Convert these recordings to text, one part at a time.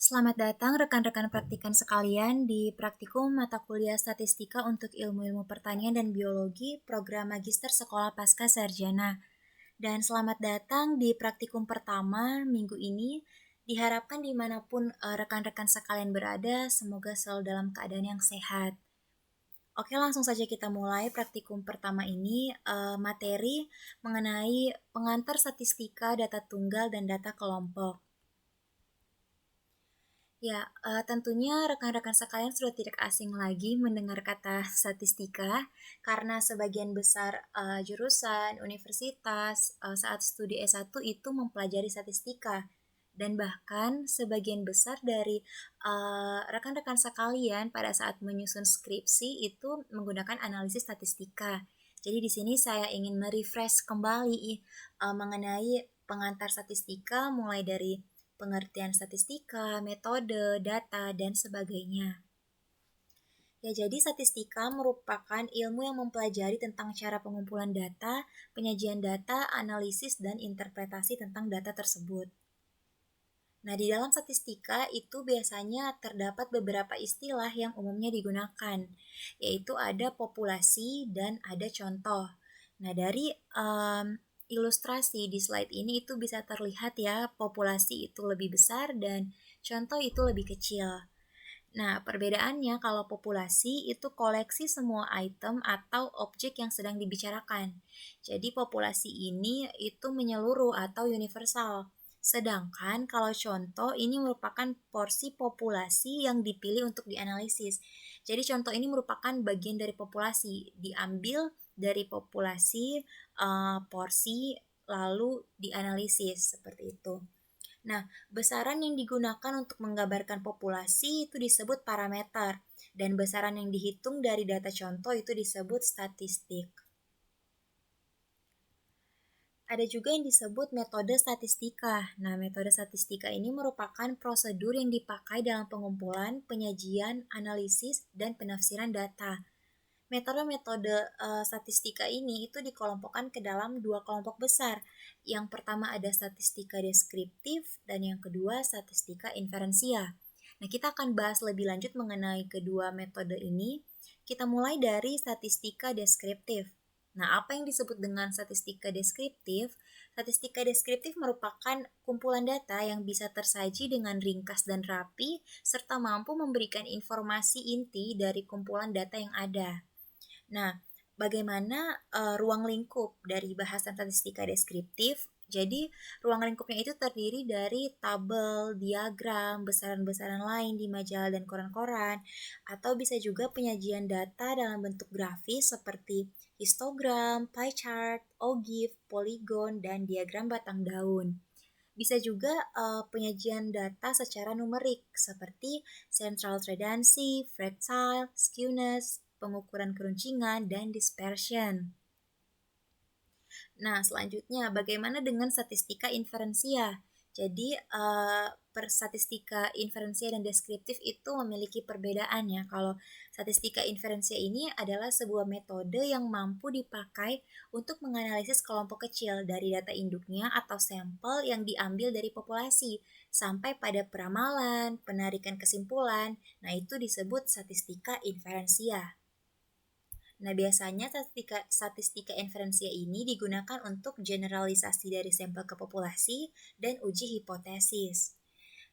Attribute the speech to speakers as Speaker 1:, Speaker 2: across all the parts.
Speaker 1: Selamat datang rekan-rekan praktikan sekalian di praktikum mata kuliah Statistika untuk Ilmu-Ilmu Pertanian dan Biologi program Magister Sekolah Pasca Sarjana. Dan selamat datang di praktikum pertama minggu ini. Diharapkan dimanapun rekan-rekan sekalian berada, semoga selalu dalam keadaan yang sehat. Oke, langsung saja kita mulai praktikum pertama ini, materi mengenai pengantar statistika, data tunggal, dan data kelompok. Ya, tentunya rekan-rekan sekalian sudah tidak asing lagi mendengar kata statistika karena sebagian besar jurusan, universitas saat studi S1 itu mempelajari statistika. Dan bahkan sebagian besar dari rekan-rekan sekalian pada saat menyusun skripsi itu menggunakan analisis statistika. Jadi di sini saya ingin merefresh kembali mengenai pengantar statistika mulai dari pengertian statistika, metode, data, dan sebagainya. Ya, jadi statistika merupakan ilmu yang mempelajari tentang cara pengumpulan data, penyajian data, analisis, dan interpretasi tentang data tersebut. Nah, di dalam statistika itu biasanya terdapat beberapa istilah yang umumnya digunakan, yaitu ada populasi dan ada contoh. Nah, dari ilustrasi di slide ini itu bisa terlihat ya, populasi itu lebih besar dan contoh itu lebih kecil. Nah, perbedaannya kalau populasi itu koleksi semua item atau objek yang sedang dibicarakan. Jadi populasi ini itu menyeluruh atau universal. Sedangkan kalau contoh ini merupakan porsi populasi yang dipilih untuk dianalisis. Jadi contoh ini merupakan bagian dari populasi, diambil dari populasi porsi lalu dianalisis seperti itu. Nah, besaran yang digunakan untuk menggambarkan populasi itu disebut parameter, dan besaran yang dihitung dari data contoh itu disebut statistik. Ada juga yang disebut metode statistika. Nah, metode statistika ini merupakan prosedur yang dipakai dalam pengumpulan, penyajian, analisis, dan penafsiran data. Metode-metode statistika ini itu dikelompokkan ke dalam dua kelompok besar. Yang pertama ada statistika deskriptif dan yang kedua statistika inferensia. Nah, kita akan bahas lebih lanjut mengenai kedua metode ini. Kita mulai dari statistika deskriptif. Nah, apa yang disebut dengan statistika deskriptif? Statistika deskriptif merupakan kumpulan data yang bisa tersaji dengan ringkas dan rapi, serta mampu memberikan informasi inti dari kumpulan data yang ada. Nah, bagaimana ruang lingkup dari bahasan statistika deskriptif? Jadi, ruang lingkupnya itu terdiri dari tabel, diagram, besaran-besaran lain di majalah dan koran-koran, atau bisa juga penyajian data dalam bentuk grafis seperti histogram, pie chart, OGIF, polygon, dan diagram batang daun. Bisa juga penyajian data secara numerik seperti central tendency, fractile, skewness, pengukuran keruncingan, dan dispersion. Nah, selanjutnya bagaimana dengan statistika inferensia? Jadi, statistika inferensia dan deskriptif itu memiliki perbedaan ya. Kalau statistika inferensia ini adalah sebuah metode yang mampu dipakai untuk menganalisis kelompok kecil dari data induknya atau sampel yang diambil dari populasi sampai pada peramalan, penarikan kesimpulan. Nah, itu disebut statistika inferensia. Nah, biasanya statistika inferensia ini digunakan untuk generalisasi dari sampel ke populasi dan uji hipotesis.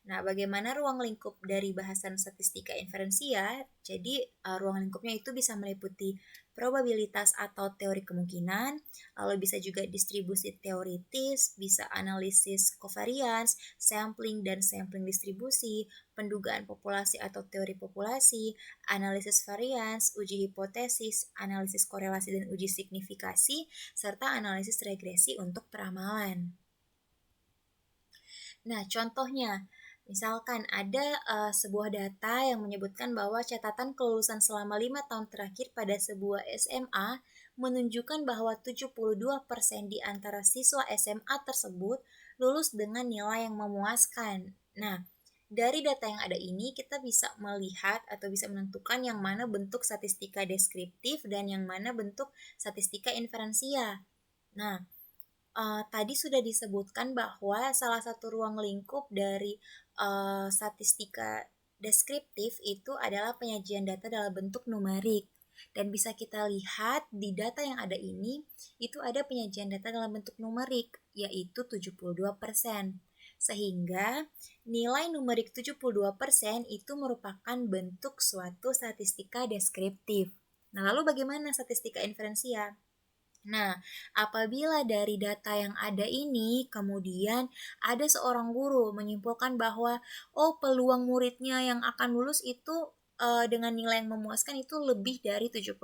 Speaker 1: Nah, bagaimana ruang lingkup dari bahasan statistika inferensia? Jadi, ruang lingkupnya itu bisa meliputi probabilitas atau teori kemungkinan, lalu bisa juga distribusi teoritis, bisa analisis covariance, sampling dan sampling distribusi, pendugaan populasi atau teori populasi, analisis varians, uji hipotesis, analisis korelasi dan uji signifikasi, serta analisis regresi untuk peramalan. Nah, contohnya, misalkan ada sebuah data yang menyebutkan bahwa catatan kelulusan selama 5 tahun terakhir pada sebuah SMA menunjukkan bahwa 72% di antara siswa SMA tersebut lulus dengan nilai yang memuaskan. Nah, dari data yang ada ini kita bisa melihat atau bisa menentukan yang mana bentuk statistika deskriptif dan yang mana bentuk statistika inferensia. Nah, Tadi sudah disebutkan bahwa salah satu ruang lingkup dari, statistika deskriptif itu adalah penyajian data dalam bentuk numerik. Dan bisa kita lihat di data yang ada ini, itu ada penyajian data dalam bentuk numerik, yaitu 72%. Sehingga nilai numerik 72% itu merupakan bentuk suatu statistika deskriptif. Nah, lalu bagaimana statistika inferensial? Nah, apabila dari data yang ada ini, kemudian ada seorang guru menyimpulkan bahwa, oh peluang muridnya yang akan lulus itu dengan nilai yang memuaskan itu lebih dari 70%.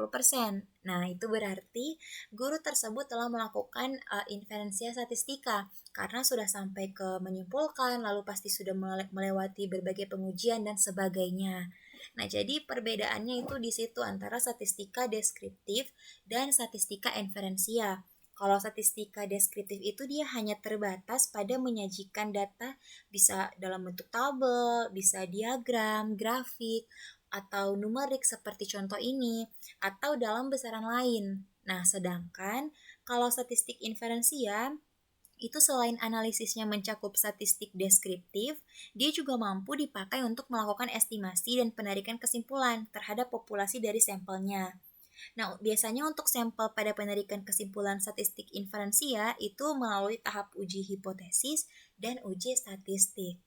Speaker 1: Nah, itu berarti guru tersebut telah melakukan inferensia statistika karena sudah sampai ke menyimpulkan, lalu pasti sudah melewati berbagai pengujian dan sebagainya. Nah, jadi perbedaannya itu di situ antara statistika deskriptif dan statistika inferensia. Kalau statistika deskriptif itu dia hanya terbatas pada menyajikan data bisa dalam bentuk tabel, bisa diagram, grafik, atau numerik seperti contoh ini, atau dalam besaran lain. Nah, sedangkan kalau statistik inferensia itu selain analisisnya mencakup statistik deskriptif, dia juga mampu dipakai untuk melakukan estimasi dan penarikan kesimpulan terhadap populasi dari sampelnya. Nah, biasanya untuk sampel pada penarikan kesimpulan statistik inferensia itu melalui tahap uji hipotesis dan uji statistik.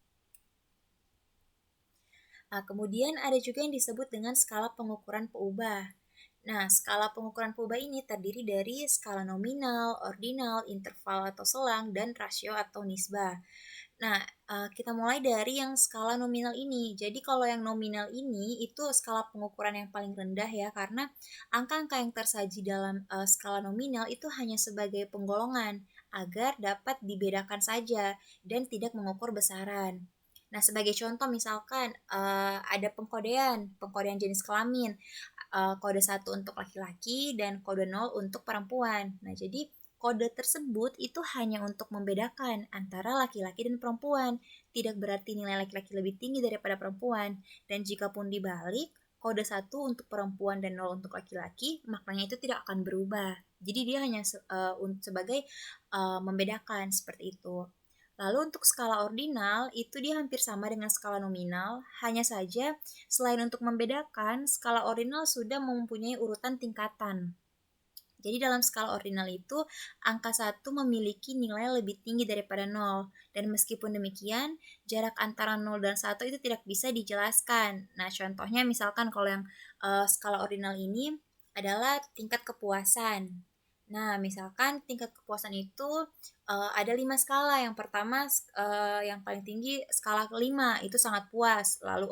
Speaker 1: Nah, kemudian ada juga yang disebut dengan skala pengukuran peubah. Nah, skala pengukuran peubah ini terdiri dari skala nominal, ordinal, interval atau selang, dan rasio atau nisbah. Nah, kita mulai dari yang skala nominal ini. Jadi kalau yang nominal ini itu skala pengukuran yang paling rendah ya, karena angka-angka yang tersaji dalam skala nominal itu hanya sebagai penggolongan agar dapat dibedakan saja dan tidak mengukur besaran. Nah, sebagai contoh misalkan ada pengkodean jenis kelamin, kode 1 untuk laki-laki dan kode 0 untuk perempuan. Nah, jadi kode tersebut itu hanya untuk membedakan antara laki-laki dan perempuan, tidak berarti nilai laki-laki lebih tinggi daripada perempuan. Dan jikapun dibalik, kode 1 untuk perempuan dan 0 untuk laki-laki, maknanya itu tidak akan berubah. Jadi dia hanya sebagai membedakan seperti itu. Lalu untuk skala ordinal, itu dia hampir sama dengan skala nominal, hanya saja selain untuk membedakan, skala ordinal sudah mempunyai urutan tingkatan. Jadi dalam skala ordinal itu, angka 1 memiliki nilai lebih tinggi daripada 0. Dan meskipun demikian, jarak antara 0 dan 1 itu tidak bisa dijelaskan. Nah, contohnya misalkan kalau yang skala ordinal ini adalah tingkat kepuasan. Nah, misalkan tingkat kepuasan itu ada 5 skala. Yang pertama, yang paling tinggi skala kelima, itu sangat puas. Lalu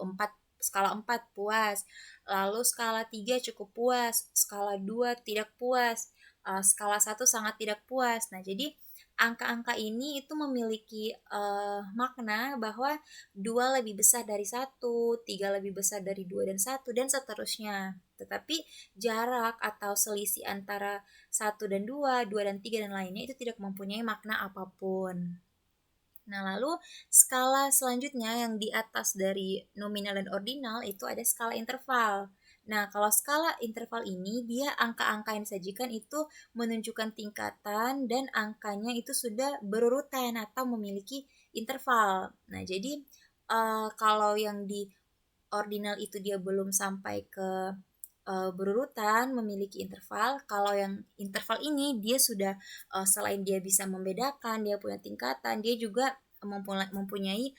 Speaker 1: skala 4 puas. Lalu skala 3 cukup puas, skala 2 tidak puas, skala 1 sangat tidak puas. Nah, jadi angka-angka ini itu memiliki makna bahwa 2 lebih besar dari 1, 3 lebih besar dari 2 dan 1, dan seterusnya. Tetapi jarak atau selisih antara 1 dan 2, 2 dan 3 dan lainnya itu tidak mempunyai makna apapun. Nah, lalu skala selanjutnya yang di atas dari nominal dan ordinal itu ada skala interval. Nah, kalau skala interval ini, dia angka-angka yang disajikan itu menunjukkan tingkatan dan angkanya itu sudah berurutan atau memiliki interval. Nah, jadi kalau yang di ordinal itu dia belum sampai ke berurutan memiliki interval. Kalau yang interval ini dia sudah selain dia bisa membedakan, dia punya tingkatan, dia juga mempunyai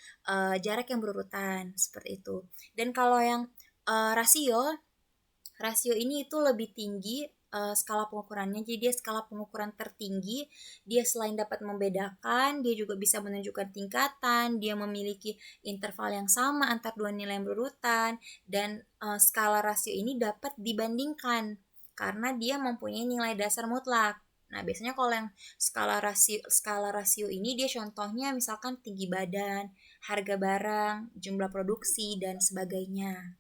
Speaker 1: jarak yang berurutan seperti itu. Dan kalau yang rasio rasio ini itu lebih tinggi skala pengukurannya, jadi dia skala pengukuran tertinggi. Dia selain dapat membedakan, dia juga bisa menunjukkan tingkatan, dia memiliki interval yang sama antar dua nilai yang berurutan, dan skala rasio ini dapat dibandingkan karena dia mempunyai nilai dasar mutlak. Nah, biasanya kalau yang skala rasio ini dia contohnya misalkan tinggi badan, harga barang, jumlah produksi, dan sebagainya.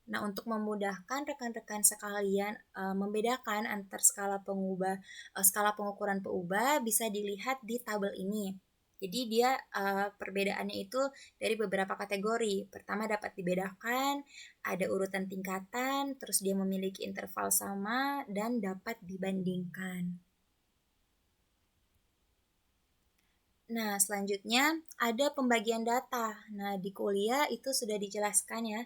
Speaker 1: Nah, untuk memudahkan rekan-rekan sekalian membedakan antar skala pengukuran peubah bisa dilihat di tabel ini. Jadi dia perbedaannya itu dari beberapa kategori. Pertama dapat dibedakan, ada urutan tingkatan, terus dia memiliki interval sama dan dapat dibandingkan. Nah, selanjutnya ada pembagian data. Nah, di kuliah itu sudah dijelaskan ya,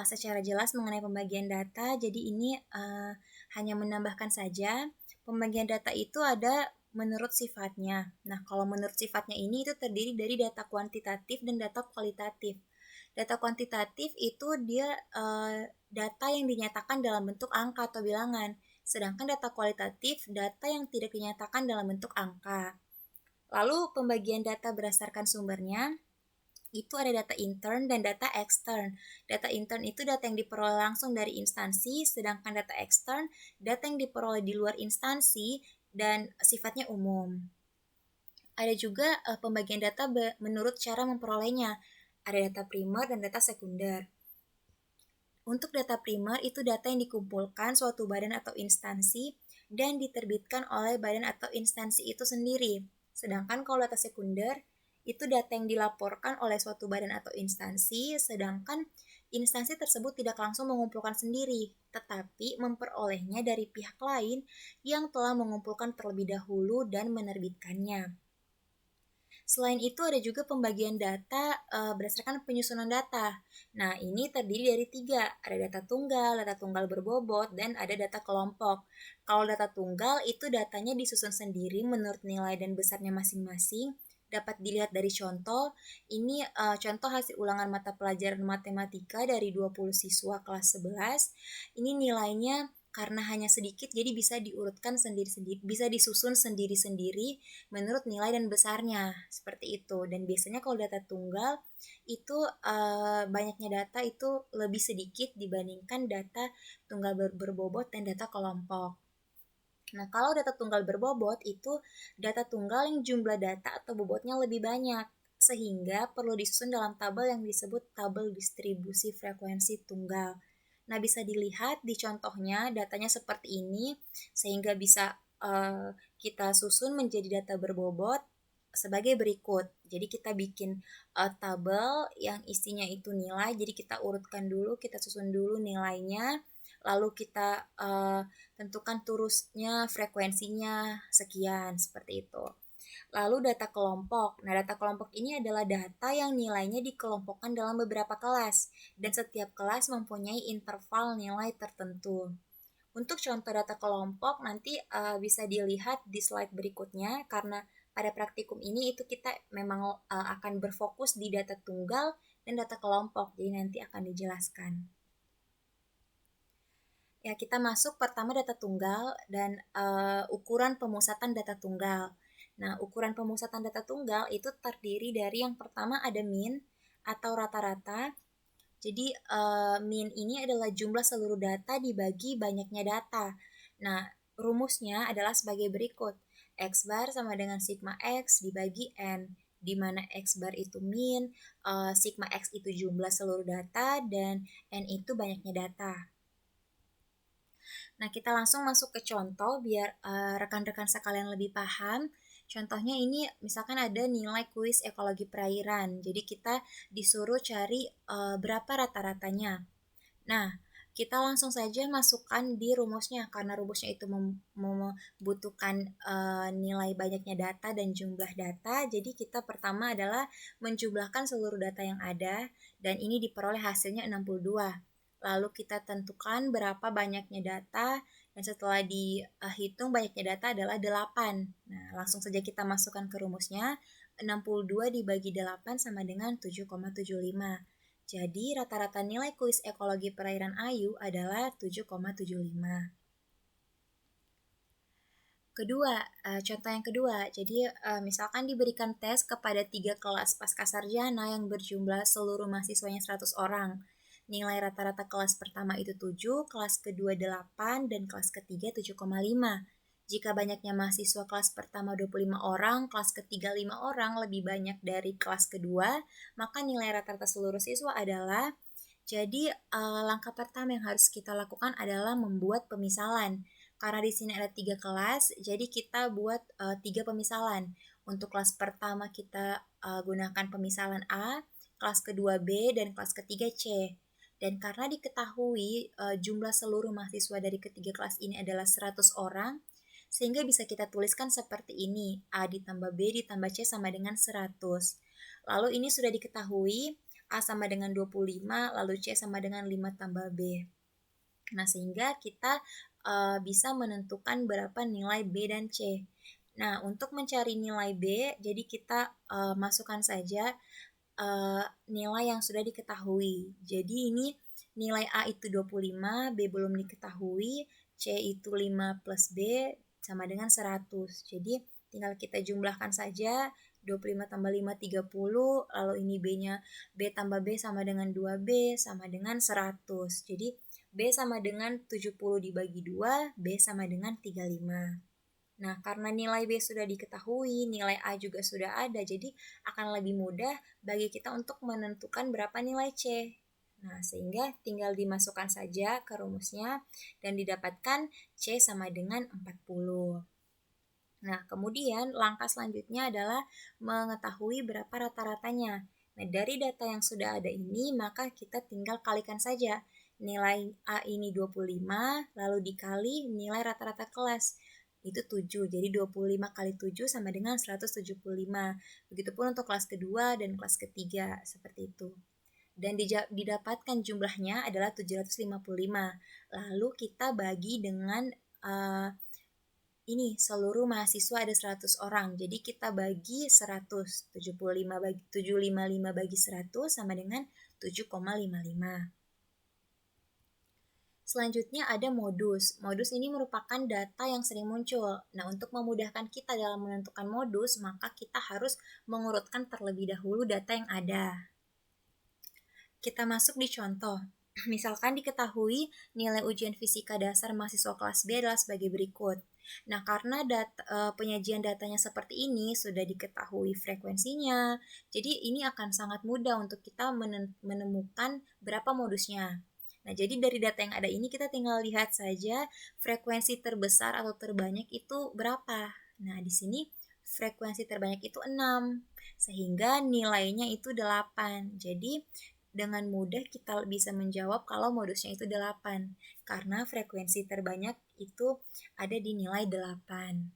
Speaker 1: secara jelas mengenai pembagian data. Jadi ini hanya menambahkan saja, pembagian data itu ada menurut sifatnya. Nah, kalau menurut sifatnya ini itu terdiri dari data kuantitatif dan data kualitatif. Data kuantitatif itu dia data yang dinyatakan dalam bentuk angka atau bilangan. Sedangkan data kualitatif, data yang tidak dinyatakan dalam bentuk angka. Lalu pembagian data berdasarkan sumbernya, itu ada data intern dan data extern. Data intern itu data yang diperoleh langsung dari instansi, sedangkan data extern, data yang diperoleh di luar instansi dan sifatnya umum. Ada juga pembagian data menurut cara memperolehnya. Ada data primer dan data sekunder. Untuk data primer itu data yang dikumpulkan suatu badan atau instansi dan diterbitkan oleh badan atau instansi itu sendiri. Sedangkan kalau data sekunder itu data yang dilaporkan oleh suatu badan atau instansi, sedangkan instansi tersebut tidak langsung mengumpulkan sendiri, tetapi memperolehnya dari pihak lain yang telah mengumpulkan terlebih dahulu dan menerbitkannya. Selain itu ada juga pembagian data berdasarkan penyusunan data. Nah, ini terdiri dari 3. Ada data tunggal berbobot, dan ada data kelompok. Kalau data tunggal itu datanya disusun sendiri menurut nilai dan besarnya masing-masing. Dapat dilihat dari contoh. Ini contoh hasil ulangan mata pelajaran matematika dari 20 siswa kelas 11. Ini nilainya karena hanya sedikit, jadi bisa diurutkan sendiri-sendiri, bisa disusun sendiri-sendiri menurut nilai dan besarnya, seperti itu. Dan biasanya kalau data tunggal itu banyaknya data itu lebih sedikit dibandingkan data tunggal berbobot dan data kelompok. Nah, kalau data tunggal berbobot itu data tunggal yang jumlah data atau bobotnya lebih banyak, sehingga perlu disusun dalam tabel yang disebut tabel distribusi frekuensi tunggal. Nah, bisa dilihat di contohnya datanya seperti ini, sehingga bisa kita susun menjadi data berbobot sebagai berikut. Jadi kita bikin tabel yang isinya itu nilai, jadi kita urutkan dulu, kita susun dulu nilainya, lalu kita tentukan turusnya, frekuensinya sekian, seperti itu. Lalu data kelompok. Nah, data kelompok ini adalah data yang nilainya dikelompokkan dalam beberapa kelas, dan setiap kelas mempunyai interval nilai tertentu. Untuk contoh data kelompok nanti bisa dilihat di slide berikutnya, karena pada praktikum ini itu kita memang akan berfokus di data tunggal dan data kelompok, jadi nanti akan dijelaskan. Ya, kita masuk pertama data tunggal dan ukuran pemusatan data tunggal. Nah, ukuran pemusatan data tunggal itu terdiri dari yang pertama ada mean atau rata-rata. Jadi mean ini adalah jumlah seluruh data dibagi banyaknya data. Nah, rumusnya adalah sebagai berikut. X bar sama dengan sigma X dibagi N, di mana X bar itu mean, sigma X itu jumlah seluruh data, dan N itu banyaknya data. Nah, kita langsung masuk ke contoh biar rekan-rekan sekalian lebih paham. Contohnya ini misalkan ada nilai kuis ekologi perairan. Jadi kita disuruh cari berapa rata-ratanya. Nah, kita langsung saja masukkan di rumusnya, karena rumusnya itu membutuhkan nilai banyaknya data dan jumlah data. Jadi kita pertama adalah menjumlahkan seluruh data yang ada, dan ini diperoleh hasilnya 62. Lalu kita tentukan berapa banyaknya data, dan setelah dihitung banyaknya data adalah 8. Nah, langsung saja kita masukkan ke rumusnya. 62 dibagi 8 sama dengan 7,75. Jadi rata-rata nilai kuis ekologi perairan Ayu adalah 7,75. Kedua, contoh yang kedua, jadi misalkan diberikan tes kepada 3 kelas pascasarjana yang berjumlah seluruh mahasiswanya 100 orang. Nilai rata-rata kelas pertama itu 7, kelas kedua 8, dan kelas ketiga 7,5. Jika banyaknya mahasiswa kelas pertama 25 orang, kelas ketiga 5 orang lebih banyak dari kelas kedua, maka nilai rata-rata seluruh siswa adalah. Jadi langkah pertama yang harus kita lakukan adalah membuat pemisalan. Karena di sini ada 3 kelas, jadi kita buat 3 pemisalan. Untuk kelas pertama kita gunakan pemisalan A, kelas kedua B, dan kelas ketiga C. Dan karena diketahui jumlah seluruh mahasiswa dari ketiga kelas ini adalah 100 orang, Sehingga bisa kita tuliskan seperti ini, A ditambah B ditambah C sama dengan 100. Lalu ini sudah diketahui, A sama dengan 25, lalu C sama dengan 5 tambah B. Nah, sehingga kita bisa menentukan berapa nilai B dan C. Nah, untuk mencari nilai B, jadi kita masukkan saja nilai yang sudah diketahui. Jadi ini nilai A itu 25, B belum diketahui, C itu 5 plus B sama dengan 100. Jadi tinggal kita jumlahkan saja, 25 tambah 5, 30, lalu ini B-nya, B tambah B sama dengan 2B sama dengan 100. Jadi B sama dengan 70 dibagi 2, B sama dengan 35. Nah, karena nilai B sudah diketahui, nilai A juga sudah ada, jadi akan lebih mudah bagi kita untuk menentukan berapa nilai C. Nah, sehingga tinggal dimasukkan saja ke rumusnya dan didapatkan C sama dengan 40. Nah, kemudian langkah selanjutnya adalah mengetahui berapa rata-ratanya. Nah, dari data yang sudah ada ini, maka kita tinggal kalikan saja. Nilai A ini 25, lalu dikali nilai rata-rata kelas. Itu 7, jadi 25 kali 7 sama dengan 175. Begitupun untuk kelas kedua dan kelas ketiga, seperti itu. Dan didapatkan jumlahnya adalah 755. Lalu kita bagi dengan ini seluruh mahasiswa ada 100 orang. Jadi kita bagi 100. 755 bagi 100 sama dengan 7,55. Selanjutnya ada modus. Modus ini merupakan data yang sering muncul. Nah, untuk memudahkan kita dalam menentukan modus, maka kita harus mengurutkan terlebih dahulu data yang ada. Kita masuk di contoh. Misalkan diketahui nilai ujian fisika dasar mahasiswa kelas B adalah sebagai berikut. Nah, karena penyajian datanya seperti ini sudah diketahui frekuensinya, jadi ini akan sangat mudah untuk kita menemukan berapa modusnya. Nah, jadi dari data yang ada ini kita tinggal lihat saja frekuensi terbesar atau terbanyak itu berapa. Nah, di sini frekuensi terbanyak itu 6, sehingga nilainya itu 8. Jadi, dengan mudah kita bisa menjawab kalau modusnya itu 8, karena frekuensi terbanyak itu ada di nilai 8.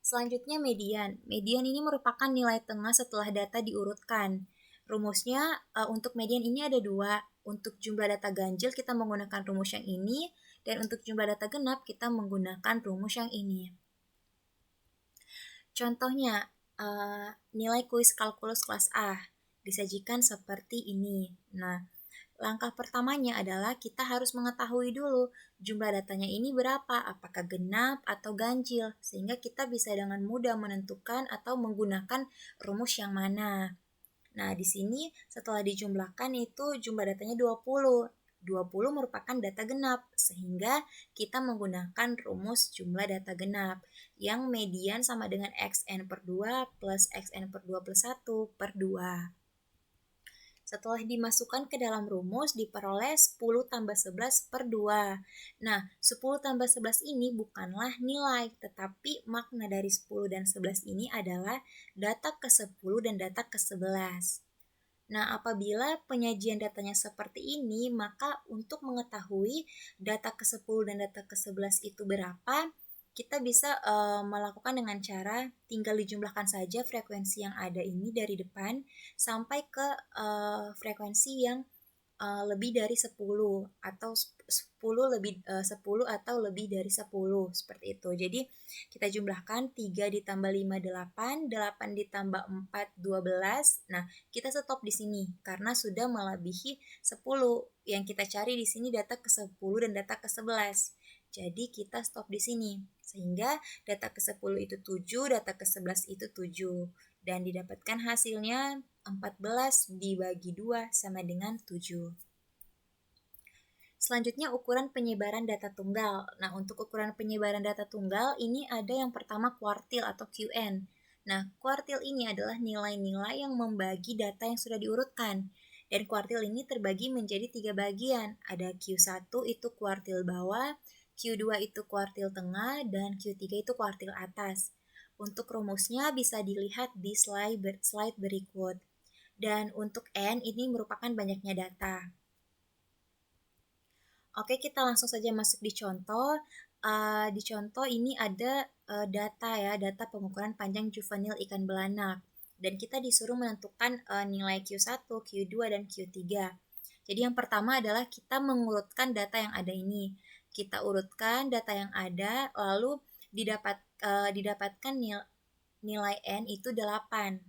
Speaker 1: Selanjutnya median. Median ini merupakan nilai tengah setelah data diurutkan. Rumusnya untuk median ini ada 2. Untuk jumlah data ganjil kita menggunakan rumus yang ini, dan untuk jumlah data genap kita menggunakan rumus yang ini. Contohnya, nilai kuis kalkulus kelas A disajikan seperti ini. Nah, langkah pertamanya adalah kita harus mengetahui dulu jumlah datanya ini berapa, apakah genap atau ganjil, sehingga kita bisa dengan mudah menentukan atau menggunakan rumus yang mana. Nah, di sini setelah dijumlahkan itu jumlah datanya 20. 20 merupakan data genap, sehingga kita menggunakan rumus jumlah data genap, yang median sama dengan XN per 2 plus XN per 2 plus 1 per 2. Setelah dimasukkan ke dalam rumus, diperoleh 10 tambah 11 per 2. Nah, 10 tambah 11 ini bukanlah nilai, tetapi makna dari 10 dan 11 ini adalah data ke-10 dan data ke-11. Nah, apabila penyajian datanya seperti ini, maka untuk mengetahui data ke-10 dan data ke-11 itu berapa, kita bisa melakukan dengan cara tinggal dijumlahkan saja frekuensi yang ada ini dari depan sampai ke frekuensi yang lebih dari 10 atau 10 atau lebih dari 10 seperti itu. Jadi kita jumlahkan 3 ditambah 5 8, 8 ditambah 4 12. Nah, kita stop di sini karena sudah melebihi 10. Yang kita cari di sini data ke-10 dan data ke-11. Jadi kita stop di sini. Sehingga data ke-10 itu 7, data ke-11 itu 7. Dan didapatkan hasilnya 14 dibagi 2 sama dengan 7. Selanjutnya ukuran penyebaran data tunggal. Nah, untuk ukuran penyebaran data tunggal ini ada yang pertama kuartil atau QN. Nah, kuartil ini adalah nilai-nilai yang membagi data yang sudah diurutkan. Dan kuartil ini terbagi menjadi 3 bagian. Ada Q1 itu kuartil bawah, Q2 itu kuartil tengah, dan Q3 itu kuartil atas. Untuk rumusnya bisa dilihat di slide berikut. Dan untuk N ini merupakan banyaknya data. Oke, kita langsung saja masuk di contoh. Di contoh ini ada data ya, data pengukuran panjang juvenil ikan belanak. Dan kita disuruh menentukan nilai Q1, Q2, dan Q3. Jadi yang pertama adalah kita mengurutkan data yang ada ini. Kita urutkan data yang ada, lalu didapatkan nilai N itu 8.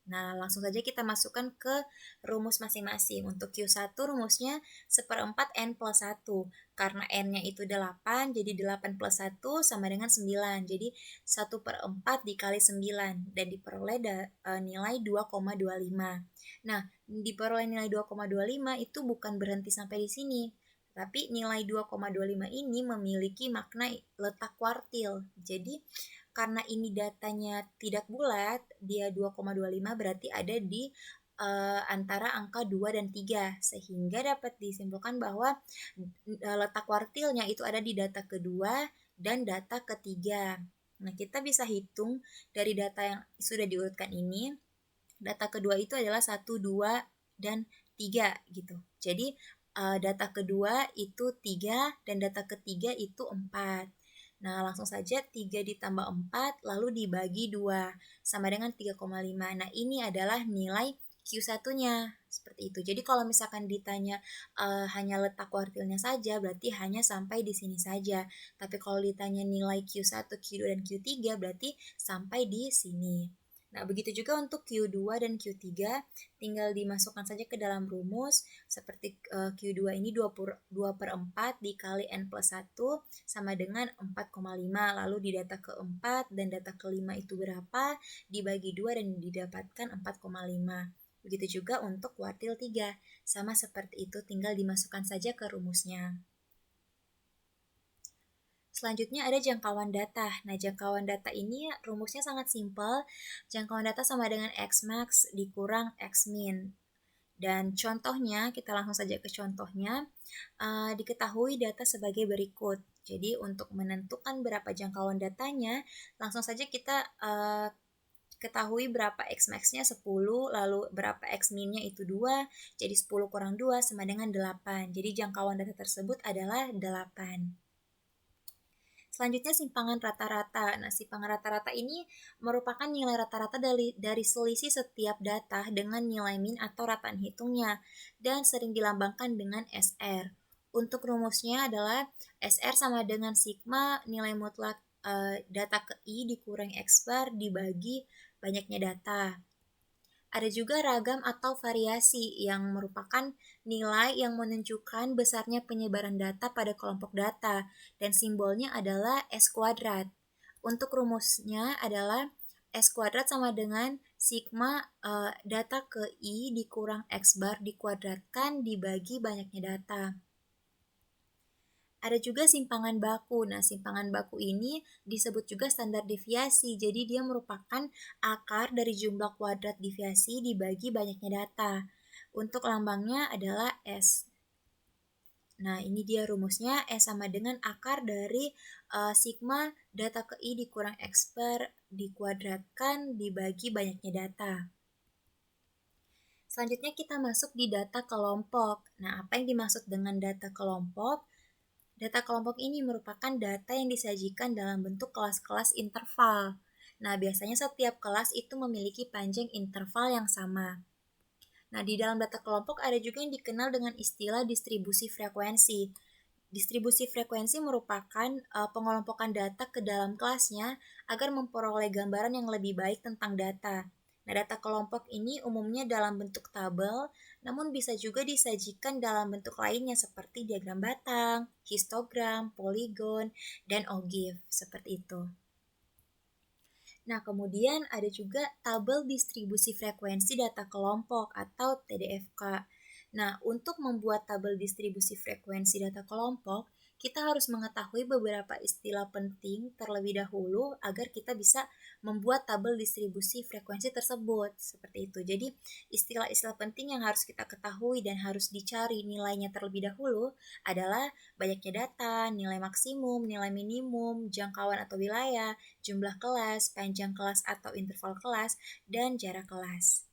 Speaker 1: Nah, langsung saja kita masukkan ke rumus masing-masing. Untuk Q1 rumusnya 1/4 N plus 1. Karena N-nya itu 8, jadi 8 plus 1 sama dengan 9. Jadi 1/4 dikali 9. Dan diperoleh nilai 2,25. Nah, diperoleh nilai 2,25 itu bukan berhenti sampai di sini. Tapi nilai 2,25 ini memiliki makna letak kuartil. Jadi karena ini datanya tidak bulat, dia 2,25 berarti ada di antara angka 2 dan 3, sehingga dapat disimpulkan bahwa letak kuartilnya itu ada di data kedua dan data ketiga. Nah, kita bisa hitung dari data yang sudah diurutkan ini, data kedua itu adalah 1, 2, dan 3 gitu. Jadi data kedua itu 3 dan data ketiga itu 4. Nah, langsung saja 3 ditambah 4 lalu dibagi 2 sama dengan 3,5. Nah, ini adalah nilai Q1-nya. Seperti itu. Jadi kalau misalkan ditanya hanya letak kuartilnya saja, berarti hanya sampai di sini saja. Tapi kalau ditanya nilai Q1, Q2, dan Q3, berarti sampai di sini. Nah, begitu juga untuk Q2 dan Q3, tinggal dimasukkan saja ke dalam rumus, seperti Q2 ini 2/4 dikali N plus 1 sama dengan 4,5, lalu di data keempat dan data kelima itu berapa, dibagi 2 dan didapatkan 4,5. Begitu juga untuk kuartil 3, sama seperti itu, tinggal dimasukkan saja ke rumusnya. Selanjutnya ada jangkauan data. Nah, jangkauan data ini rumusnya sangat simpel. Jangkauan data sama dengan X max dikurang X min. Dan contohnya, kita langsung saja ke contohnya. Diketahui data sebagai berikut. Jadi, untuk menentukan berapa jangkauan datanya, langsung saja kita ketahui berapa X max-nya 10, lalu berapa X min-nya itu 2, jadi 10 kurang 2 sama dengan 8. Jadi, jangkauan data tersebut adalah 8. Selanjutnya simpangan rata-rata. Nah, simpangan rata-rata ini merupakan nilai rata-rata dari selisih setiap data dengan nilai min atau rataan hitungnya dan sering dilambangkan dengan SR. Untuk rumusnya adalah SR sama dengan sigma nilai mutlak data ke I dikurang X bar dibagi banyaknya data. Ada juga ragam atau variasi yang merupakan nilai yang menunjukkan besarnya penyebaran data pada kelompok data dan simbolnya adalah S kuadrat. Untuk rumusnya adalah S kuadrat sama dengan sigma data ke I dikurang X bar dikuadratkan dibagi banyaknya data. Ada juga simpangan baku. Nah, simpangan baku ini disebut juga standar deviasi. Jadi dia merupakan akar dari jumlah kuadrat deviasi dibagi banyaknya data. Untuk lambangnya adalah S. Nah, ini dia rumusnya. S sama dengan akar dari sigma data ke I dikurang X bar dikuadratkan dibagi banyaknya data. Selanjutnya kita masuk di data kelompok. Nah, apa yang dimaksud dengan data kelompok? Data kelompok ini merupakan data yang disajikan dalam bentuk kelas-kelas interval. Nah, biasanya setiap kelas itu memiliki panjang interval yang sama. Nah, di dalam data kelompok ada juga yang dikenal dengan istilah distribusi frekuensi. Distribusi frekuensi merupakan pengelompokan data ke dalam kelasnya agar memperoleh gambaran yang lebih baik tentang data. Nah, data kelompok ini umumnya dalam bentuk tabel, namun bisa juga disajikan dalam bentuk lainnya seperti diagram batang, histogram, poligon, dan OGIF, seperti itu. Nah, kemudian ada juga tabel distribusi frekuensi data kelompok atau TDFK. Nah, untuk membuat tabel distribusi frekuensi data kelompok, kita harus mengetahui beberapa istilah penting terlebih dahulu agar kita bisa membuat tabel distribusi frekuensi tersebut. Seperti itu. Jadi, istilah-istilah penting yang harus kita ketahui dan harus dicari nilainya terlebih dahulu adalah banyaknya data, nilai maksimum, nilai minimum, jangkauan atau wilayah, jumlah kelas, panjang kelas atau interval kelas, dan jarak kelas.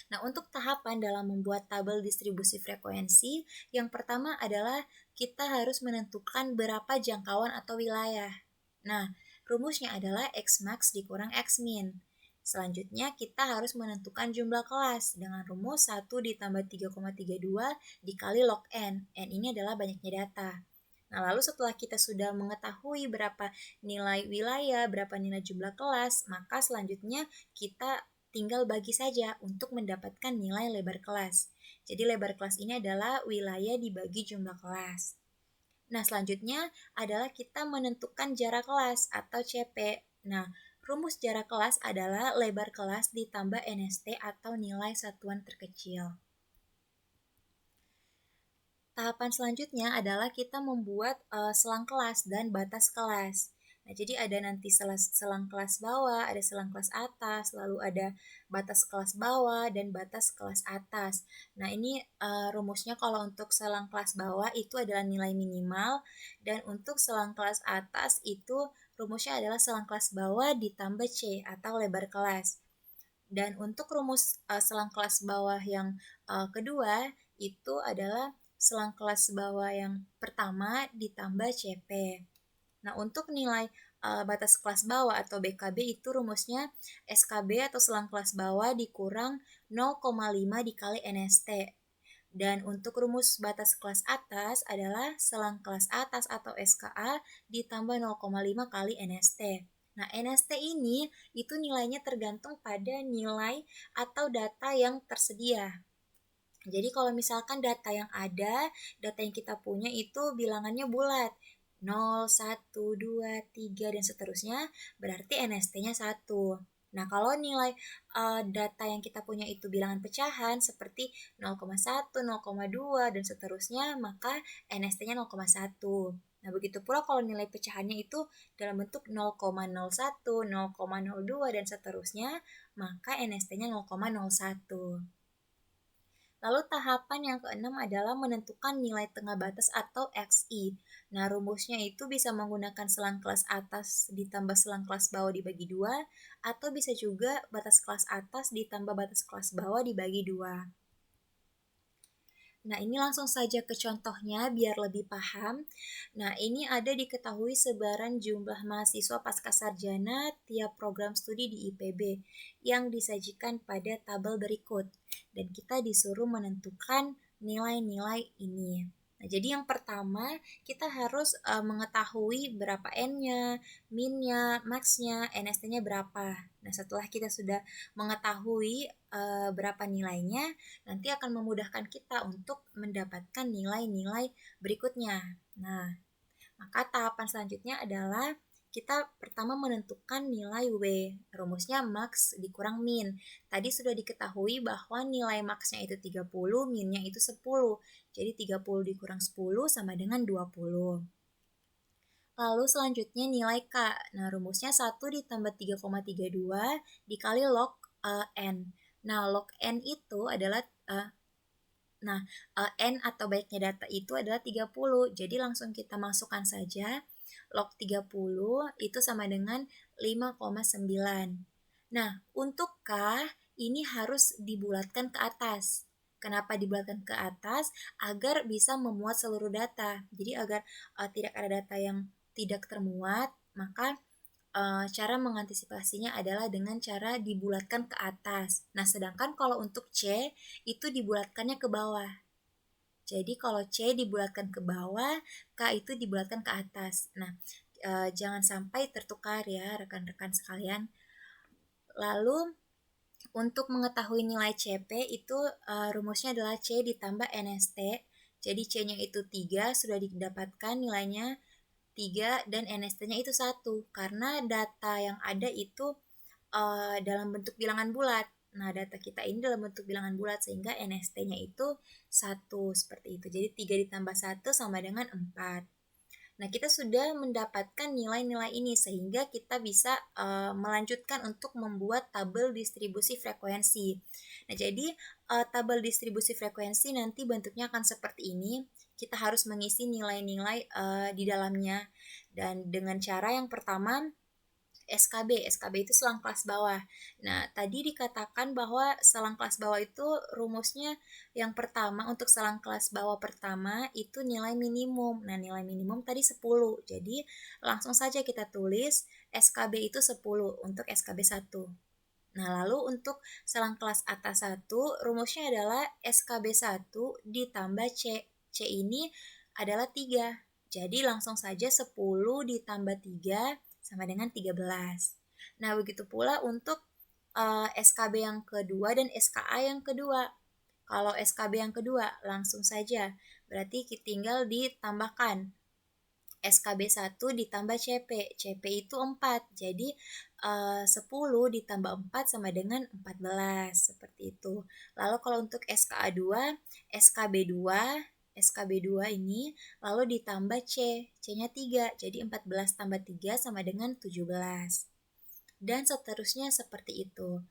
Speaker 1: Nah, untuk tahapan dalam membuat tabel distribusi frekuensi, yang pertama adalah kita harus menentukan berapa jangkauan atau wilayah. Nah, rumusnya adalah X max dikurang X min. Selanjutnya, kita harus menentukan jumlah kelas dengan rumus 1 ditambah 3,32 dikali log N. N ini adalah banyaknya data. Nah, lalu setelah kita sudah mengetahui berapa nilai wilayah, berapa nilai jumlah kelas, maka selanjutnya kita tinggal bagi saja untuk mendapatkan nilai lebar kelas. Jadi lebar kelas ini adalah wilayah dibagi jumlah kelas. Nah, selanjutnya adalah kita menentukan jarak kelas atau CP. Nah, rumus jarak kelas adalah lebar kelas ditambah NST atau nilai satuan terkecil. Tahapan selanjutnya adalah kita membuat selang kelas dan batas kelas. Nah, jadi ada nanti selang kelas bawah, ada selang kelas atas, lalu ada batas kelas bawah dan batas kelas atas. Nah, ini rumusnya kalau untuk selang kelas bawah itu adalah nilai minimal, dan untuk selang kelas atas itu rumusnya adalah selang kelas bawah ditambah C atau lebar kelas. Dan untuk rumus selang kelas bawah yang kedua itu adalah selang kelas bawah yang pertama ditambah CP. Nah, untuk nilai batas kelas bawah atau BKB itu rumusnya SKB atau selang kelas bawah dikurang 0,5 dikali NST. Dan untuk rumus batas kelas atas adalah selang kelas atas atau SKA ditambah 0,5 kali NST. Nah, NST ini itu nilainya tergantung pada nilai atau data yang tersedia. Jadi kalau misalkan data yang ada, data yang kita punya itu bilangannya bulat. 0, 1, 2, 3, dan seterusnya, berarti NST-nya 1. Nah, kalau nilai data yang kita punya itu bilangan pecahan seperti 0,1, 0,2, dan seterusnya, maka NST-nya 0,1. Nah, begitu pula kalau nilai pecahannya itu dalam bentuk 0,01, 0,02, dan seterusnya, maka NST-nya 0,01. Lalu tahapan yang keenam adalah menentukan nilai tengah batas atau XI. Nah, rumusnya itu bisa menggunakan selang kelas atas ditambah selang kelas bawah dibagi 2, atau bisa juga batas kelas atas ditambah batas kelas bawah dibagi 2. Nah, ini langsung saja ke contohnya biar lebih paham. Nah, ini ada diketahui sebaran jumlah mahasiswa pascasarjana tiap program studi di IPB yang disajikan pada tabel berikut. Dan kita disuruh menentukan nilai-nilai ini. Nah, jadi yang pertama kita harus mengetahui berapa N-nya, min-nya, max-nya, NST-nya berapa. Nah, setelah kita sudah mengetahui berapa nilainya, nanti akan memudahkan kita untuk mendapatkan nilai-nilai berikutnya. Nah, maka tahapan selanjutnya adalah kita pertama menentukan nilai W. Rumusnya max dikurang min. Tadi sudah diketahui bahwa nilai maxnya itu 30, minnya itu 10. Jadi 30 dikurang 10 sama dengan 20. Lalu selanjutnya nilai K. Nah, rumusnya 1 ditambah 3,32 dikali log N. Nah, log N itu adalah N atau banyaknya data itu adalah 30. Jadi langsung kita masukkan saja log 30 itu sama dengan 5,9. Nah, untuk K ini harus dibulatkan ke atas. Kenapa dibulatkan ke atas? Agar bisa memuat seluruh data. Jadi agar tidak ada data yang tidak termuat, maka cara mengantisipasinya adalah dengan cara dibulatkan ke atas. Nah, sedangkan kalau untuk C, itu dibulatkannya ke bawah. Jadi kalau C dibulatkan ke bawah, K itu dibulatkan ke atas. Nah, jangan sampai tertukar ya rekan-rekan sekalian. Lalu untuk mengetahui nilai CP itu rumusnya adalah C ditambah NST. Jadi C-nya itu 3, sudah didapatkan nilainya 3 dan NST-nya itu 1 karena data yang ada itu dalam bentuk bilangan bulat. Nah, data kita ini dalam bentuk bilangan bulat sehingga NST-nya itu 1 seperti itu. Jadi 3 ditambah 1 sama dengan 4. Nah, kita sudah mendapatkan nilai-nilai ini sehingga kita bisa melanjutkan untuk membuat tabel distribusi frekuensi. Nah, jadi tabel distribusi frekuensi nanti bentuknya akan seperti ini. Kita harus mengisi nilai-nilai di dalamnya. Dan dengan cara yang pertama, SKB itu selang kelas bawah. Nah, tadi dikatakan bahwa selang kelas bawah itu rumusnya yang pertama untuk selang kelas bawah pertama itu nilai minimum. Nah, nilai minimum tadi 10. Jadi, langsung saja kita tulis SKB itu 10 untuk SKB 1. Nah, lalu untuk selang kelas atas 1, rumusnya adalah SKB 1 ditambah C. C ini adalah 3. Jadi, langsung saja 10 ditambah 3 sama dengan 13. Nah, begitu pula untuk SKB yang kedua dan SKA yang kedua. Kalau SKB yang kedua, langsung saja. Berarti tinggal ditambahkan SKB 1 ditambah CP. CP itu 4. Jadi 10 ditambah 4 sama dengan 14. Seperti itu. Lalu kalau untuk SKA 2, SKB 2, SKB 2 ini lalu ditambah C. C-nya 3. Jadi 14 tambah 3 sama dengan 17. Dan seterusnya seperti itu.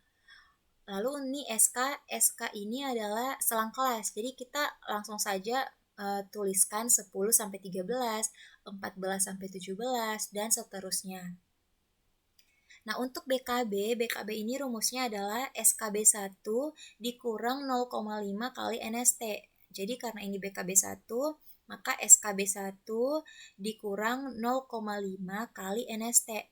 Speaker 1: Lalu ini SK ini adalah selang kelas. Jadi kita langsung saja tuliskan 10 sampai 13, 14 sampai 17 dan seterusnya. Nah, untuk BKB ini rumusnya adalah SKB 1 dikurang 0,5 kali NST. Jadi karena ini BKB 1, maka SKB 1 dikurang 0,5 kali NST.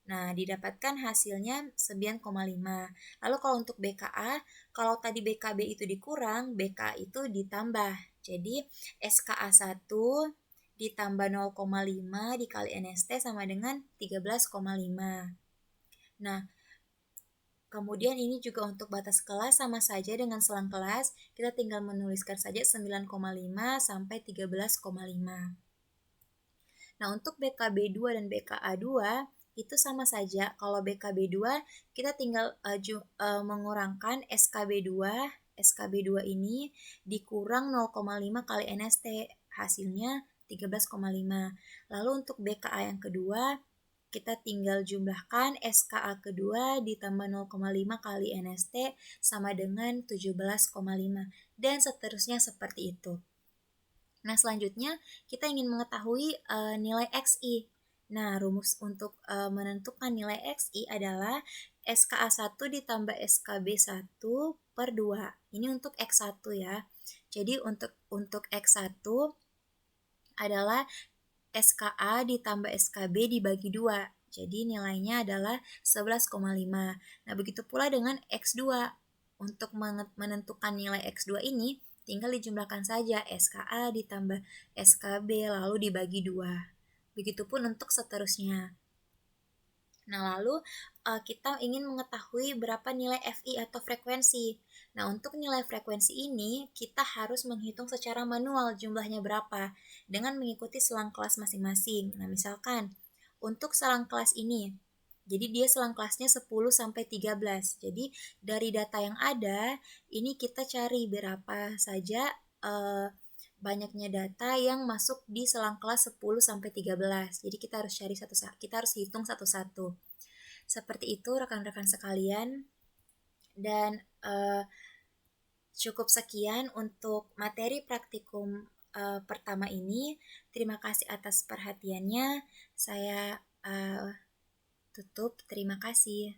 Speaker 1: Nah, didapatkan hasilnya 9,5. Lalu kalau untuk BKA, kalau tadi BKB itu dikurang, BKA itu ditambah. Jadi, SKA 1 ditambah 0,5 dikali NST sama dengan 13,5. Nah, kemudian ini juga untuk batas kelas sama saja dengan selang kelas. Kita tinggal menuliskan saja 9,5 sampai 13,5. Nah, untuk BKB 2 dan BKA 2 itu sama saja. Kalau BKB 2 kita tinggal mengurangkan SKB 2. SKB 2 ini dikurang 0,5 kali NST. Hasilnya 13,5. Lalu untuk BKA yang kedua kita tinggal jumlahkan SKA kedua ditambah 0,5 kali NST sama dengan 17,5 dan seterusnya seperti itu. Nah, selanjutnya kita ingin mengetahui nilai XI. Nah, rumus untuk menentukan nilai XI adalah SKA 1 ditambah SKB 1 per 2. Ini untuk X1 ya. Jadi untuk X1 adalah SKA ditambah SKB dibagi 2. Jadi nilainya adalah 11,5. Nah, begitu pula dengan X2. Untuk menentukan nilai X2 ini, tinggal dijumlahkan saja SKA ditambah SKB lalu dibagi 2. Begitupun untuk seterusnya. Nah, lalu kita ingin mengetahui berapa nilai FI atau frekuensi. Nah, untuk nilai frekuensi ini, kita harus menghitung secara manual jumlahnya berapa dengan mengikuti selang kelas masing-masing. Nah, misalkan untuk selang kelas ini, jadi dia selang kelasnya 10 sampai 13. Jadi, dari data yang ada, ini kita cari berapa saja banyaknya data yang masuk di selang kelas 10 sampai 13. Jadi kita harus hitung satu-satu. Seperti itu rekan-rekan sekalian. Dan cukup sekian untuk materi praktikum pertama ini. Terima kasih atas perhatiannya. Saya tutup. Terima kasih.